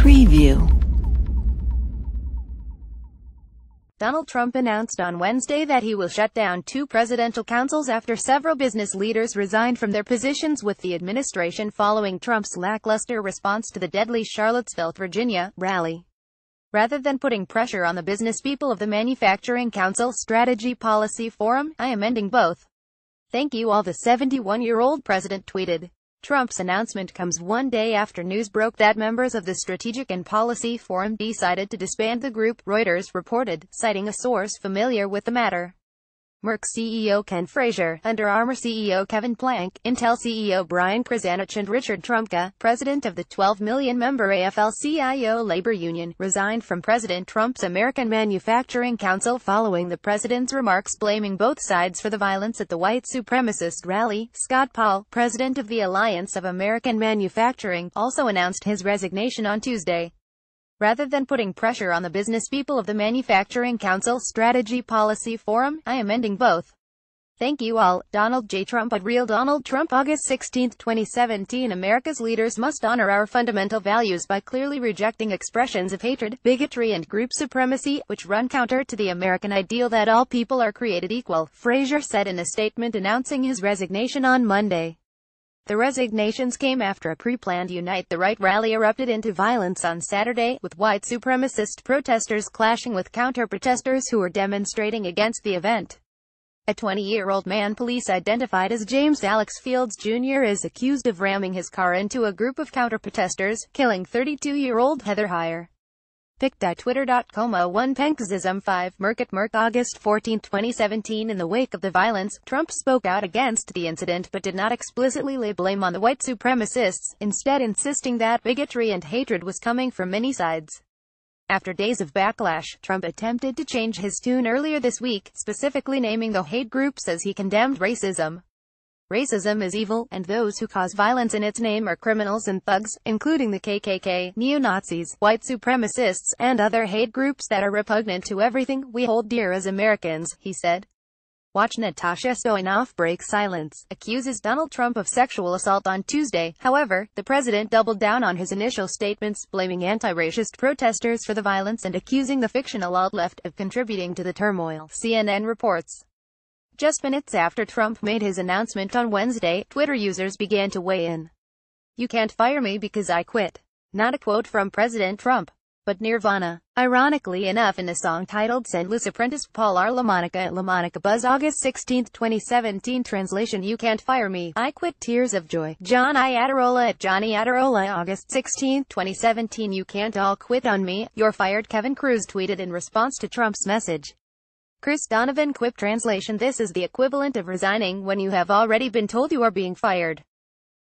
Preview. Donald Trump announced on Wednesday that he will shut down 2 presidential councils after several business leaders resigned from their positions with the administration following Trump's lackluster response to the deadly Charlottesville, Virginia, rally. Rather than putting pressure on the business people of the Manufacturing Council Strategy Policy Forum, I am ending both. Thank you all, the 71-year-old president tweeted. Trump's announcement comes one day after news broke that members of the Strategic and Policy Forum decided to disband the group, Reuters reported, citing a source familiar with the matter. Merck CEO Ken Frazier, Under Armour CEO Kevin Plank, Intel CEO Brian Krzanich and Richard Trumka, president of the 12 million-member AFL-CIO labor union, resigned from President Trump's American Manufacturing Council following the president's remarks blaming both sides for the violence at the white supremacist rally. Scott Paul, president of the Alliance of American Manufacturing, also announced his resignation on Tuesday. Rather than putting pressure on the business people of the Manufacturing Council Strategy Policy Forum, I am ending both. Thank you all. Donald J. Trump at Real Donald Trump, August 16, 2017. America's leaders must honor our fundamental values by clearly rejecting expressions of hatred, bigotry and group supremacy, which run counter to the American ideal that all people are created equal, Frazier said in a statement announcing his resignation on Monday. The resignations came after a pre-planned Unite the Right rally erupted into violence on Saturday, with white supremacist protesters clashing with counter-protesters who were demonstrating against the event. A 20-year-old man police identified as James Alex Fields Jr. is accused of ramming his car into a group of counter-protesters, killing 32-year-old Heather Heyer. Pic.twitter.com 01 Penxism 5 Merck at Merck, August 14, 2017. In the wake of the violence, Trump spoke out against the incident but did not explicitly lay blame on the white supremacists, instead insisting that bigotry and hatred was coming from many sides. After days of backlash, Trump attempted to change his tune earlier this week, specifically naming the hate groups as he condemned racism. Racism is evil, and those who cause violence in its name are criminals and thugs, including the KKK, neo-Nazis, white supremacists, and other hate groups that are repugnant to everything we hold dear as Americans, he said. Watch Natasha Stoyanov break silence, accuses Donald Trump of sexual assault on Tuesday. However, the president doubled down on his initial statements, blaming anti-racist protesters for the violence and accusing the fictional alt-left of contributing to the turmoil, CNN reports. Just minutes after Trump made his announcement on Wednesday, Twitter users began to weigh in. "You can't fire me because I quit." Not a quote from President Trump, but Nirvana. Ironically enough, in a song titled Sendless Apprentice, Paul R. LaMonica at LaMonica Buzz, August 16, 2017. Translation: You can't fire me, I quit. Tears of joy. John I. Adirola at Johnny Adirola, August 16, 2017. You can't all quit on me, you're fired, Kevin Cruz tweeted in response to Trump's message. Chris Donovan quipped. Translation: This is the equivalent of resigning when you have already been told you are being fired.